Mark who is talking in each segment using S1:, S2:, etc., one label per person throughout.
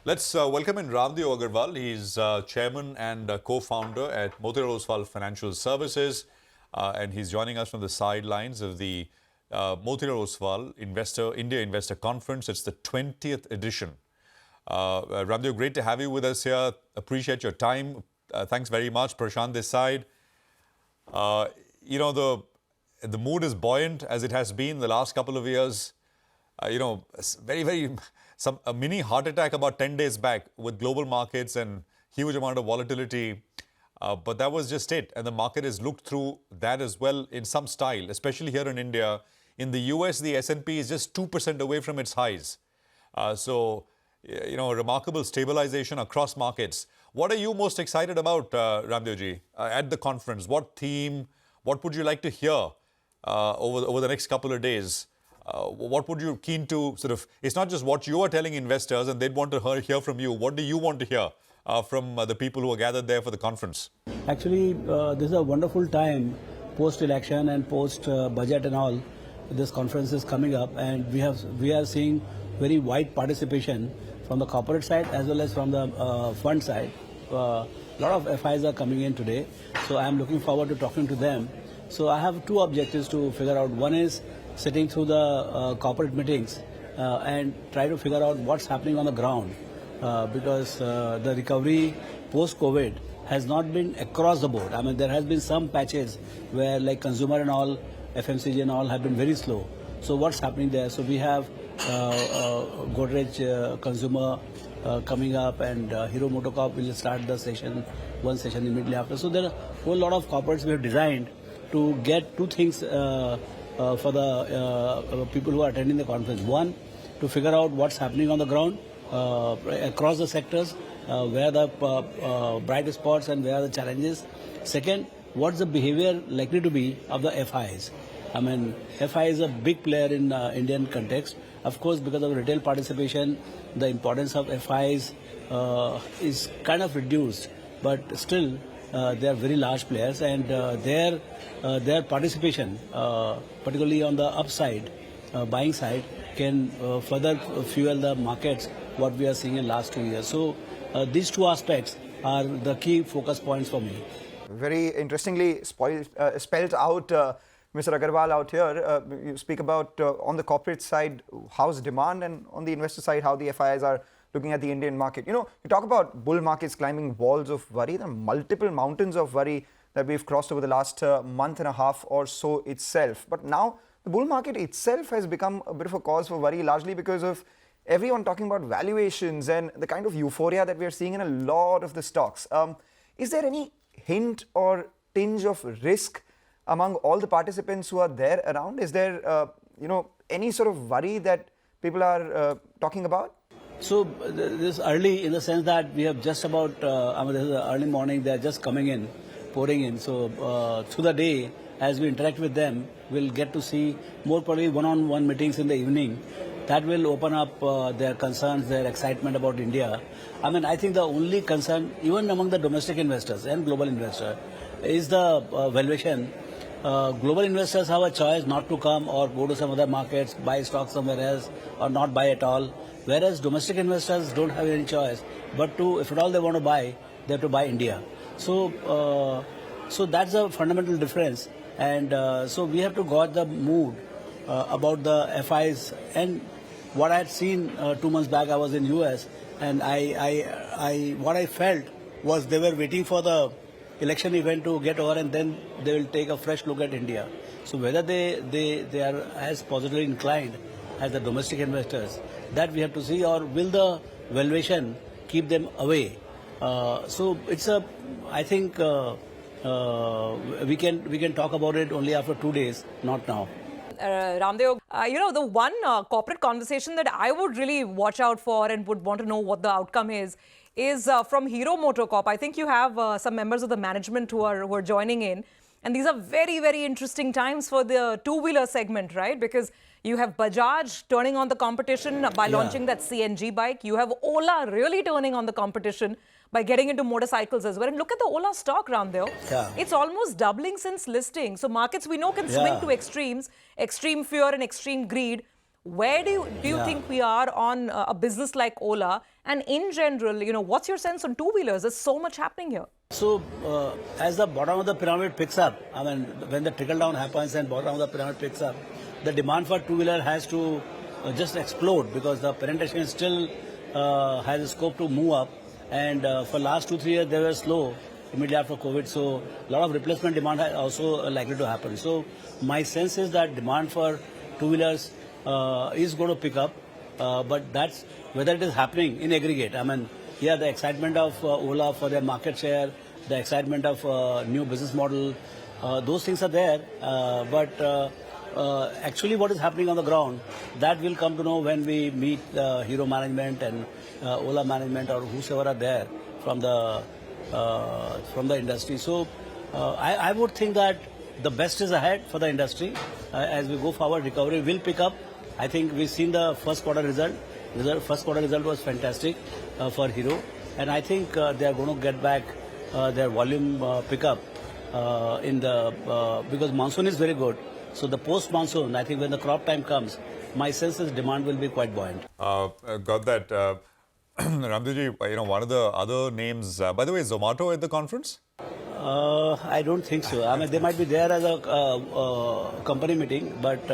S1: Let's welcome in Raamdeo Agrawal. He's chairman and co-founder at Motilal Oswal Financial Services, and he's joining us from the sidelines of the Motilal Oswal India Investor Conference. It's the 20th edition. Raamdeo, great to have you with us here. Appreciate your time. Thanks very much. Prashant this side. The mood is buoyant as it has been the last couple of years. A mini heart attack about 10 days back with global markets and huge amount of volatility. But that was just it. And the market has looked through that as well in some style, especially here in India. In the US, the S&P is just 2% away from its highs. Remarkable stabilization across markets. What are you most excited about, Raamdeo ji, at the conference? What theme, what would you like to hear over the next couple of days? What would you keen to it's not just what you are telling investors and they'd want to hear from you. What do you want to hear from the people who are gathered there for the conference?
S2: Actually, this is a wonderful time post-election and post-budget and all. This conference is coming up and we are seeing very wide participation from the corporate side as well as from the fund side. A lot of FIs are coming in today, so I am looking forward to talking to them. So I have two objectives to figure out. One is sitting through the corporate meetings and try to figure out what's happening on the ground because the recovery post-COVID has not been across the board. I mean, there has been some patches where like consumer and all, FMCG and all have been very slow. So what's happening there? So we have Godrej consumer coming up and Hero MotoCorp will start the one session immediately after. So there are a whole lot of corporates we have designed to get two things for the people who are attending the conference. One, to figure out what's happening on the ground across the sectors, where the bright spots and where are the challenges. Second, what's the behavior likely to be of the FIs? I mean, FI is a big player in Indian context. Of course, because of retail participation, the importance of FIs is kind of reduced, but still they are very large players and their participation, particularly on the upside, buying side, can further fuel the markets, what we are seeing in last 2 years. So these two aspects are the key focus points for me.
S3: Very interestingly spelled out, Mr. Agrawal out here. You speak about on the corporate side, how's demand, and on the investor side, how the FIs are looking at the Indian market. You talk about bull markets climbing walls of worry. There are multiple mountains of worry that we've crossed over the last month and a half or so itself. But now the bull market itself has become a bit of a cause for worry, largely because of everyone talking about valuations and the kind of euphoria that we are seeing in a lot of the stocks. Is there any hint or tinge of risk among all the participants who are there around? Is there, any sort of worry that people are talking about?
S2: So this early in the sense that we have just about, this is early morning, they are just coming in, pouring in. So through the day, as we interact with them, we'll get to see more probably one-on-one meetings in the evening. That will open up their concerns, their excitement about India. I mean, I think the only concern, even among the domestic investors and global investors, is the valuation. Global investors have a choice not to come or go to some other markets, buy stocks somewhere else, or not buy at all. Whereas domestic investors don't have any choice, but if at all they want to buy, they have to buy India. So, so that's a fundamental difference. And so we have to gauge the mood about the FIs. And what I had seen 2 months back, I was in US, and what I felt was they were waiting for the election event to get over, and then they will take a fresh look at India. So whether they are as positively inclined as the domestic investors, that we have to see, or will the valuation keep them away? So it's I think we can talk about it only after 2 days, not now.
S4: Raamdeo, the one corporate conversation that I would really watch out for and would want to know what the outcome is from Hero MotoCorp. I think you have some members of the management who are joining in. And these are very, very interesting times for the two-wheeler segment, right? Because you have Bajaj turning on the competition by launching that CNG bike. You have Ola really turning on the competition by getting into motorcycles as well. And look at the Ola stock, Raamdeo.
S2: Yeah.
S4: It's almost doubling since listing. So markets we know can swing to extremes, extreme fear and extreme greed. Where do you think we are on a business like Ola? And in general, what's your sense on two-wheelers? There's so much happening here.
S2: So, as the bottom of the pyramid picks up, I mean, when the trickle down happens and bottom of the pyramid picks up, the demand for two-wheeler has to just explode because the penetration still has a scope to move up. And for last 2-3 years, they were slow immediately after COVID. So, a lot of replacement demand is also likely to happen. So, my sense is that demand for two-wheelers is going to pick up. But that's whether it is happening in aggregate. I mean, yeah, the excitement of Ola for their market share, the excitement of new business model, those things are there. But actually what is happening on the ground, that will come to know when we meet Hero management and Ola management or whosoever are there from the industry. So I would think that the best is ahead for the industry. As we go forward, recovery will pick up. I think we've seen the first quarter result. First quarter result was fantastic for Hero, and I think they are going to get back their volume pickup because monsoon is very good. So the post monsoon, I think when the crop time comes, my sense is demand will be quite buoyant.
S1: Got that. Raamdeo ji, one of the other names, by the way, is Zomato at the conference?
S2: I don't think so. I mean, they might be there as a company meeting, but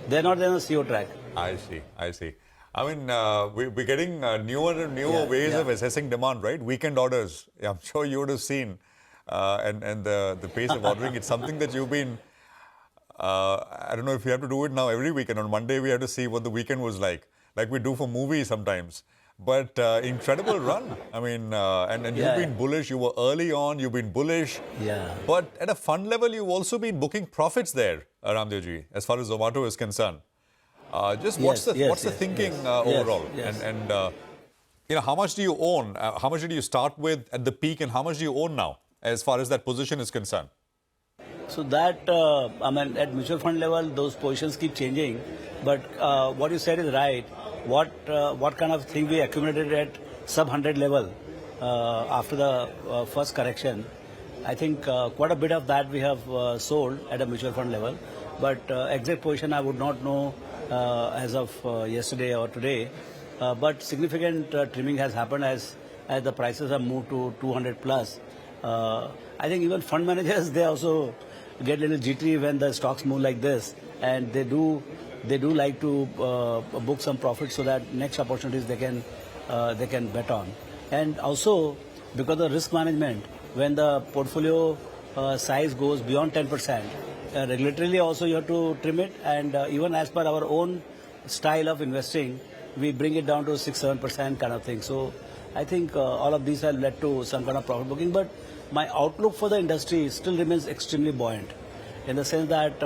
S2: they're not there on the CEO track.
S1: I see. I mean, we're getting newer and newer ways of assessing demand, right? Weekend orders. Yeah, I'm sure you would have seen. And the pace of ordering, it's something that you've been, I don't know if you have to do it now every weekend. On Monday, we have to see what the weekend was like we do for movies sometimes. But incredible run. I mean, and you've been bullish. You were early on. You've been bullish.
S2: Yeah.
S1: But at a fund level, you've also been booking profits there, Raamdeo ji, as far as Zomato is concerned. What's the thinking overall?
S2: Yes.
S1: And how much do you own? How much did you start with at the peak, and how much do you own now, as far as that position is concerned?
S2: So that, I mean, at mutual fund level, those positions keep changing. But what you said is right. What kind of thing we accumulated at sub-100 level after the first correction, I think quite a bit of that we have sold at a mutual fund level. But exact position I would not know as of yesterday or today. But significant trimming has happened as the prices have moved to 200 plus. I think even fund managers, they also get a little jittery when the stocks move like this, and they do like to book some profit so that next opportunities they can bet on. And also because of risk management, when the portfolio size goes beyond 10%, regulatorily also you have to trim it, and even as per our own style of investing, we bring it down to 6-7% kind of thing. So I think all of these have led to some kind of profit booking, but my outlook for the industry still remains extremely buoyant, in the sense that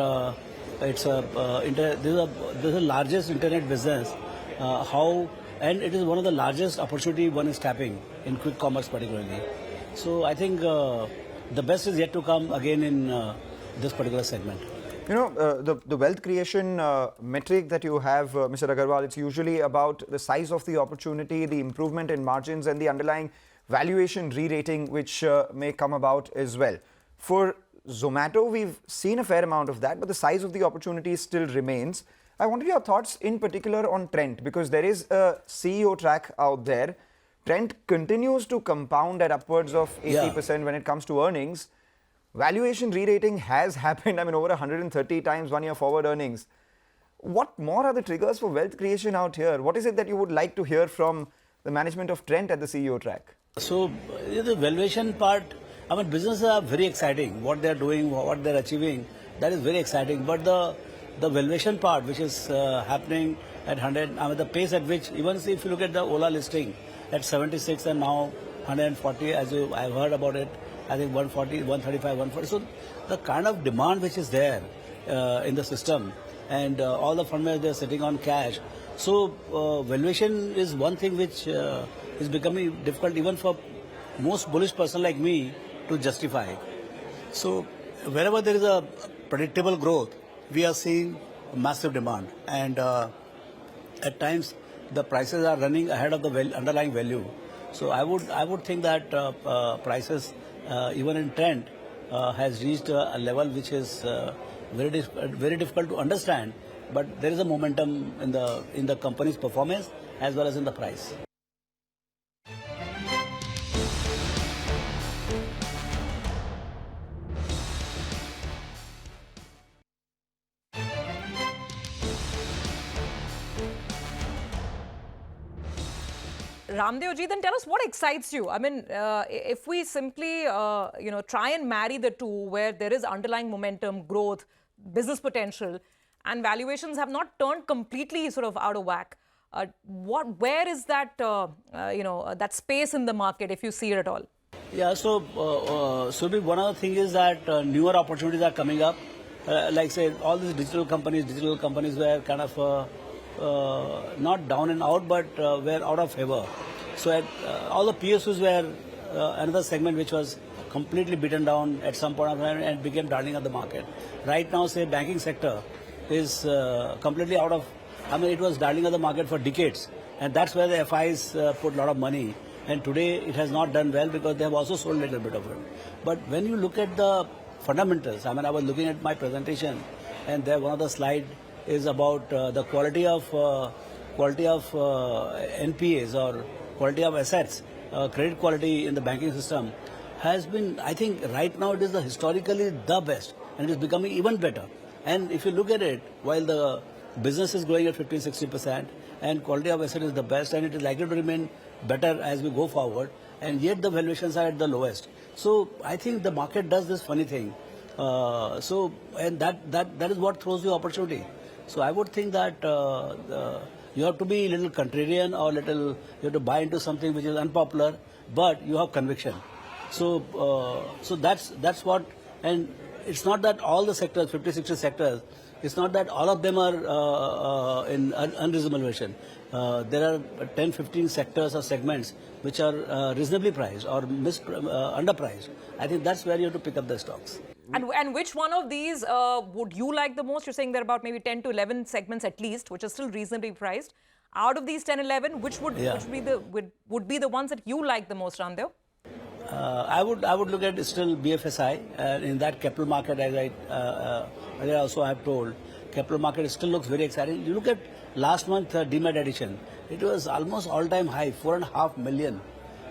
S2: this is the largest internet business, and it is one of the largest opportunity one is tapping in quick commerce particularly. So I think the best is yet to come again in this particular segment.
S3: The wealth creation metric that you have, Mr. Agrawal, it's usually about the size of the opportunity, the improvement in margins, and the underlying valuation re-rating which may come about as well. For Zomato, we've seen a fair amount of that, but the size of the opportunity still remains. I wanted your thoughts in particular on Trent, because there is a CEO track out there. Trent continues to compound at upwards of 80% when it comes to earnings. Valuation re-rating has happened, I mean, over 130 times 1 year forward earnings. What more are the triggers for wealth creation out here? What is it that you would like to hear from the management of Trent at the CEO track?
S2: So the valuation part, I mean, businesses are very exciting. What they're doing, what they're achieving, that is very exciting. But the valuation part, which is happening at 100, I mean, the pace at which, even if you look at the Ola listing at 76 and now 140, I've heard about it, I think 140, 135, 140. So the kind of demand which is there in the system, and all the fund managers, they're sitting on cash. So valuation is one thing which is becoming difficult even for most bullish person like me to justify. So wherever there is a predictable growth, we are seeing massive demand, and at times the prices are running ahead of the underlying value. So I would think that prices even in Trent has reached a level which is very difficult to understand, but there is a momentum in the company's performance as well as in the price.
S4: Raamdeo ji, then tell us what excites you. I mean, if we simply, try and marry the two where there is underlying momentum, growth, business potential, and valuations have not turned completely sort of out of whack. Where is that, that space in the market if you see it at all?
S2: Yeah, so Surbhi, one of the things is that newer opportunities are coming up. Like say, all these digital companies were kind of not down and out, but were out of favor. So all the PSUs were another segment which was completely beaten down at some point of time and became darling of the market. Right now, say banking sector is completely out of. I mean, it was darling of the market for decades, and that's where the FIs put a lot of money. And today it has not done well because they have also sold a little bit of it. But when you look at the fundamentals, I mean, I was looking at my presentation, and there one of the slide is about the quality of NPAs or quality of assets, credit quality in the banking system has been, I think right now it is historically the best, and it is becoming even better. And if you look at it, while the business is growing at 15-60% and quality of asset is the best, and it is likely to remain better as we go forward, and yet the valuations are at the lowest. So I think the market does this funny thing. And that is what throws you opportunity. So I would think that you have to be a little contrarian or you have to buy into something which is unpopular, but you have conviction. So that's what, and it's not that all the sectors, 50-60 sectors, it's not that all of them are in unreasonable valuation. There are 10-15 sectors or segments which are reasonably priced or underpriced. I think that's where you have to pick up the stocks.
S4: And which one of these would you like the most? You're saying there are about maybe 10 to 11 segments at least, which are still reasonably priced. Out of these 10, 11, which would be the ones that you like the most, Raamdeo?
S2: I would look at still BFSI in that capital market, as I also have told. Capital market still looks very exciting. You look at last month D-Mart addition, it was almost all-time high, 4.5 million.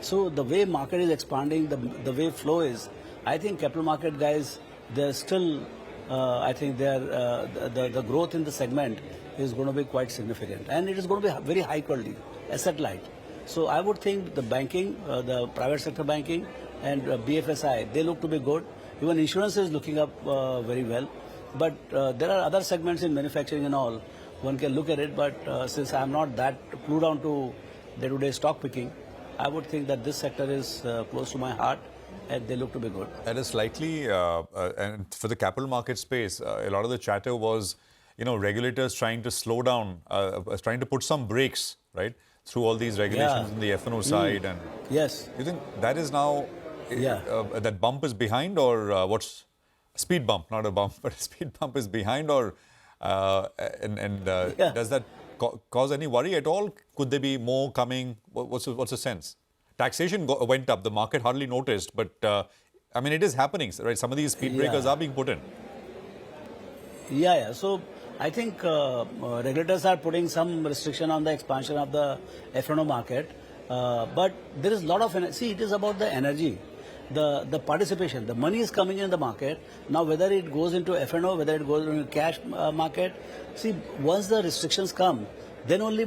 S2: So the way market is expanding, the way flow is, I think capital market guys, they're still, I think the growth in the segment is going to be quite significant, and it is going to be very high quality, asset light. So I would think the banking, the private sector banking and BFSI, they look to be good. Even insurance is looking up very well. But there are other segments in manufacturing and all. One can look at it, but since I am not that clued down to day-to-day stock picking, I would think that this sector is close to my heart and they look to be good.
S1: That is slightly, and for the capital market space, a lot of the chatter was, regulators trying to slow down, trying to put some brakes, right, through all these regulations in the F&O side. And
S2: yes.
S1: You think that is now, that bump is behind, or what's speed bump, not a bump, but a speed bump is behind, or does that cause any worry at all? Could there be more coming? What's the sense? Taxation went up. The market hardly noticed, but I mean, it is happening, right? Some of these speed breakers are being put in.
S2: Yeah. So I think regulators are putting some restriction on the expansion of the F&O market, but there is a lot of see. It is about the energy, the participation. The money is coming in the market now. Whether it goes into F&O, whether it goes into cash market. See, once the restrictions come, then only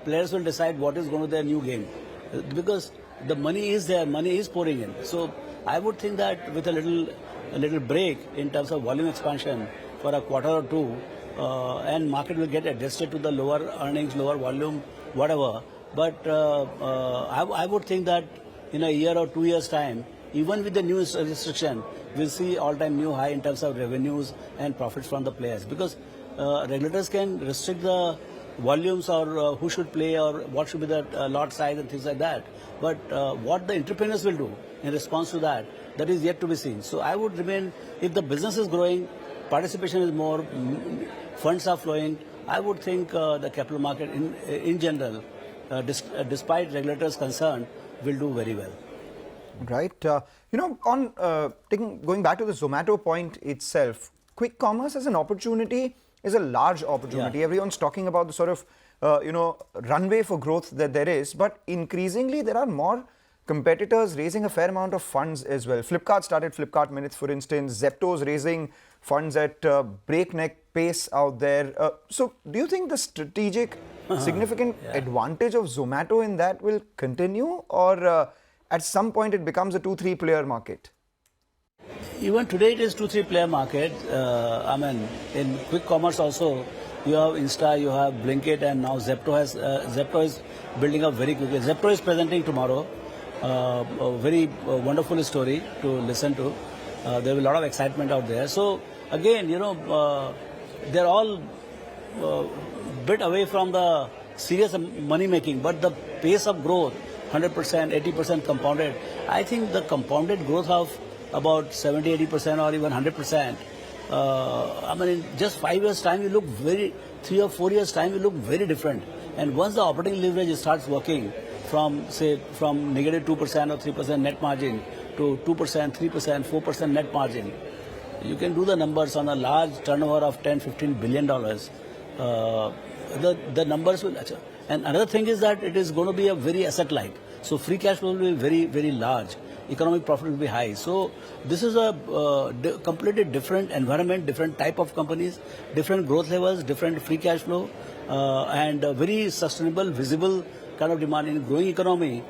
S2: players will decide what is going to be their new game, because the money is there, money is pouring in. So I would think that with a little break in terms of volume expansion for a quarter or two, and market will get adjusted to the lower earnings, lower volume, whatever. But I would think that in a year or 2 years' time, even with the new restriction, we'll see all-time new high in terms of revenues and profits from the players. Because regulators can restrict the volumes or who should play or what should be the lot size and things like that. But what the entrepreneurs will do in response to that, that is yet to be seen. So I would remain, if the business is growing, participation is more, funds are flowing, I would think the capital market in general, despite regulators' concern, will do very well.
S3: Right. Going back to the Zomato point itself, quick commerce as an opportunity, is a large opportunity. Everyone's talking about the sort of runway for growth that there is, but increasingly there are more competitors raising a fair amount of funds as well. Flipkart started Flipkart Minutes, for instance. Zepto's raising funds at breakneck pace out there. So do you think the strategic significant advantage of Zomato in that will continue, or at some point it becomes a 2-3 player market?
S2: Even today it is 2-3 player market. I mean, in quick commerce also, you have Insta, you have Blinkit, and now Zepto is building up very quickly. Zepto is presenting tomorrow. A very wonderful story to listen to. There will be a lot of excitement out there. So again, they're all bit away from the serious money making, but the pace of growth, 100%, 80% compounded. I think the compounded growth of about 70, 80% or even 100%. I mean, in just 5 years' time, you look 3 or 4 years' time, you look very different. And once the operating leverage starts working from negative 2% or 3% net margin to 2%, 3%, 4% net margin, you can do the numbers on a large turnover of $10, $15 billion. The numbers will. And another thing is that it is going to be a very asset light. So free cash flow will be very, very large. Economic profit will be high. So this is a completely different environment, different type of companies, different growth levels, different free cash flow, and a very sustainable, visible kind of demand in growing economy.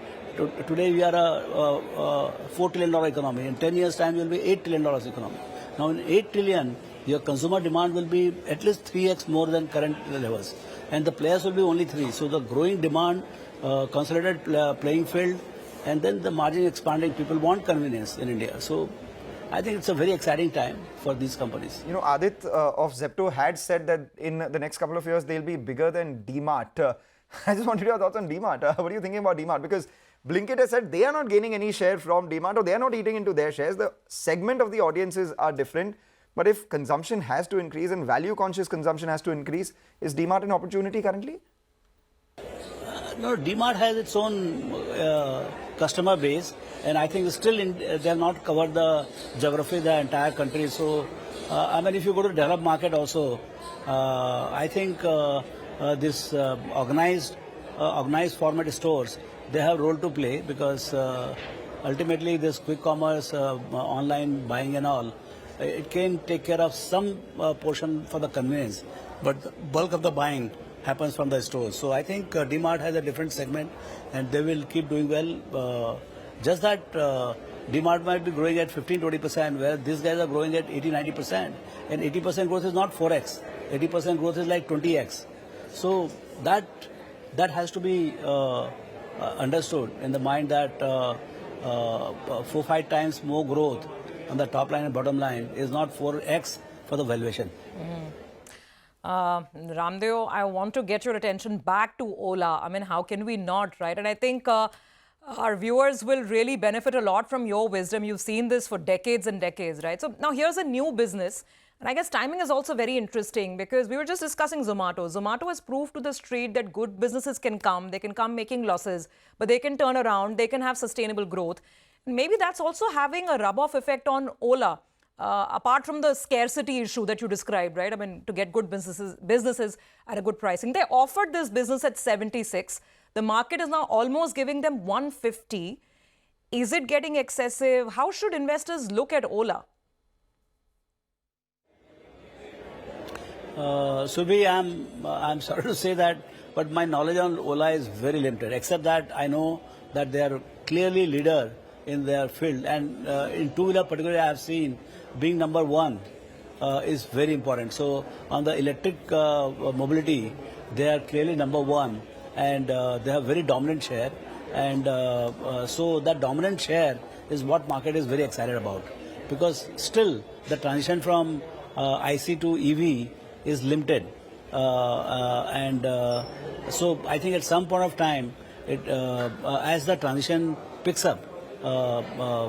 S2: Today we are a $4 trillion economy. In 10 years' time, we will be $8 trillion economy. Now in 8 trillion, your consumer demand will be at least 3x more than current levels. And the players will be only 3. So the growing demand, consolidated playing field, and then the margin expanding. People want convenience in India. So I think it's a very exciting time for these companies.
S3: Adit of Zepto had said that in the next couple of years, they'll be bigger than D-Mart. I just wanted your thoughts on D-Mart. What are you thinking about D-Mart? Because Blinkit has said they are not gaining any share from D-Mart, or they are not eating into their shares. The segment of the audiences are different. But if consumption has to increase and value-conscious consumption has to increase, is D-Mart an opportunity currently?
S2: No, D-Mart has its own customer base, and I think still they have not covered the geography, the entire country. So, I mean, if you go to developed market also, I think this organized format stores, they have role to play, because ultimately this quick commerce, online buying and all, it can take care of some portion for the convenience, but the bulk of the buying happens from the stores. So I think D-Mart has a different segment, and they will keep doing well. Just that D-Mart might be growing at 15-20%, where these guys are growing at 80-90%. And 80% growth is not 4x. 80% growth is like 20x. So that has to be understood in the mind that 4-5 times more growth on the top line and bottom line is not 4x for the valuation.
S4: Raamdeo, I want to get your attention back to Ola. I mean, how can we not, right? And I think our viewers will really benefit a lot from your wisdom. You've seen this for decades and decades, right? So now here's a new business. And I guess timing is also very interesting, because we were just discussing Zomato. Zomato has proved to the street that good businesses can come. They can come making losses, but they can turn around. They can have sustainable growth. And maybe that's also having a rub-off effect on Ola. Apart from the scarcity issue that you described, right? I mean, to get good businesses at a good pricing. They offered this business at 76. The market is now almost giving them 150. Is it getting excessive? How should investors look at Ola?
S2: Subhi, I'm sorry to say that, but my knowledge on Ola is very limited, except that I know that they are clearly leader in their field, and in two-wheeler particularly I have seen being number one is very important. So on the electric mobility, they are clearly number one, and they have very dominant share, and so that dominant share is what market is very excited about, because still the transition from IC to EV is limited, and so I think at some point of time, as the transition picks up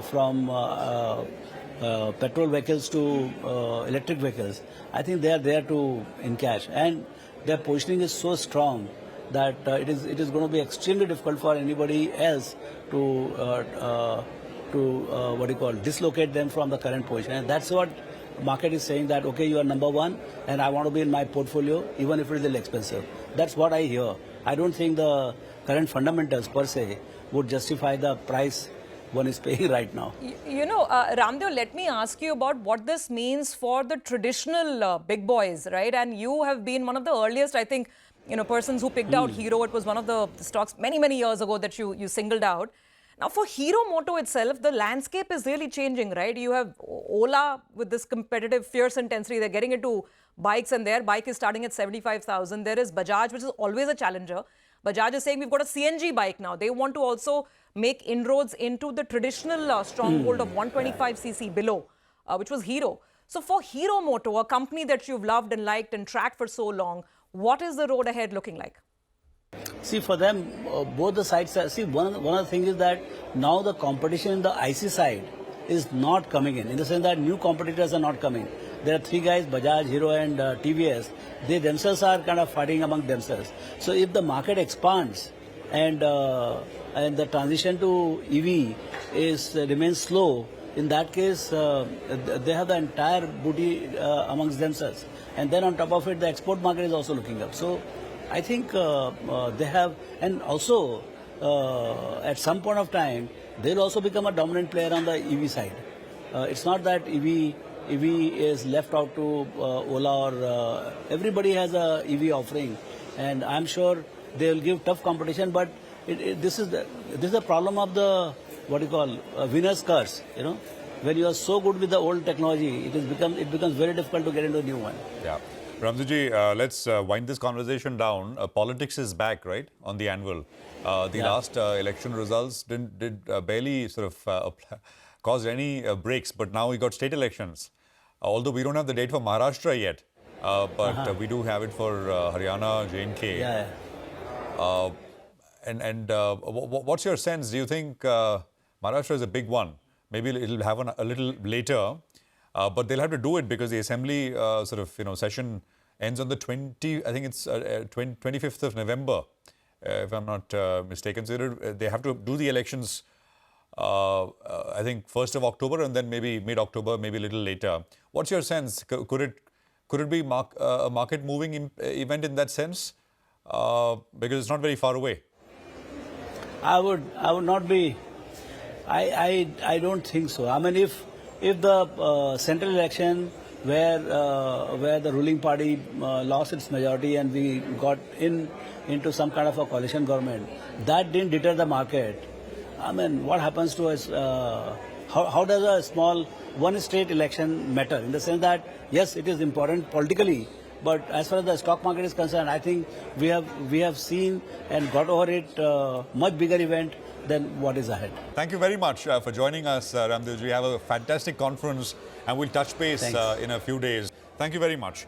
S2: from petrol vehicles to electric vehicles, I think they are there to encash, and their positioning is so strong that it is going to be extremely difficult for anybody else to dislocate them from the current position, and that's what market is saying that, okay, you are number one and I want to be in my portfolio even if it is a little expensive. That's what I hear. I don't think the current fundamentals per se would justify the price one is paying right now.
S4: Raamdeo, let me ask you about what this means for the traditional big boys, right? And you have been one of the earliest, I think, persons who picked out Hero. It was one of the stocks many years ago that you singled out. Now, for Hero Moto itself, the landscape is really changing, right? You have Ola with this competitive, fierce intensity. They're getting into bikes, and their bike is starting at 75,000. There is Bajaj, which is always a challenger. Bajaj is saying we've got a CNG bike now. They want to also make inroads into the traditional stronghold of 125cc below, which was Hero. So for Hero Moto, a company that you've loved and liked and tracked for so long, what is the road ahead looking like?
S2: See, for them, both the sides are, see, one of the things is that now the competition in the IC side is not coming in the sense that new competitors are not coming. There are three guys, Bajaj, Hero and TVS. They themselves are kind of fighting among themselves. So if the market expands and the transition to EV remains slow, in that case, they have the entire booty amongst themselves. And then on top of it, the export market is also looking up. So I think they have, and also at some point of time, they'll also become a dominant player on the EV side. It's not that EV is left out to Ola or everybody has a EV offering, and I'm sure they'll give tough competition. But this is the problem of the winner's curse. When you are so good with the old technology, it becomes very difficult to get into a new one.
S1: Yeah. Ramdeoji, let's wind this conversation down. Politics is back, right, on the annual. The last election results did barely sort of cause any breaks, but now we got state elections. Although we don't have the date for Maharashtra yet, but we do have it for Haryana, J&K.
S2: Yeah.
S1: What's your sense? Do you think Maharashtra is a big one? Maybe it'll happen a little later. But they'll have to do it because the assembly session ends on the 25th of November, if I'm not mistaken. So they have to do the elections, I think 1st of October and then maybe mid-October, maybe a little later. What's your sense? Could it be a market moving event in that sense? Because it's not very far away.
S2: I would not be. I don't think so. I mean, if the central election where the ruling party lost its majority and we got into some kind of a coalition government, that didn't deter the market. I mean, what happens to us? How does a small one state election matter? In the sense that, yes, it is important politically, but as far as the stock market is concerned, I think we have seen and got over it much bigger event than what is ahead.
S1: Thank you very much for joining us, Raamdeo. We have a fantastic conference and we'll touch base in a few days. Thank you very much.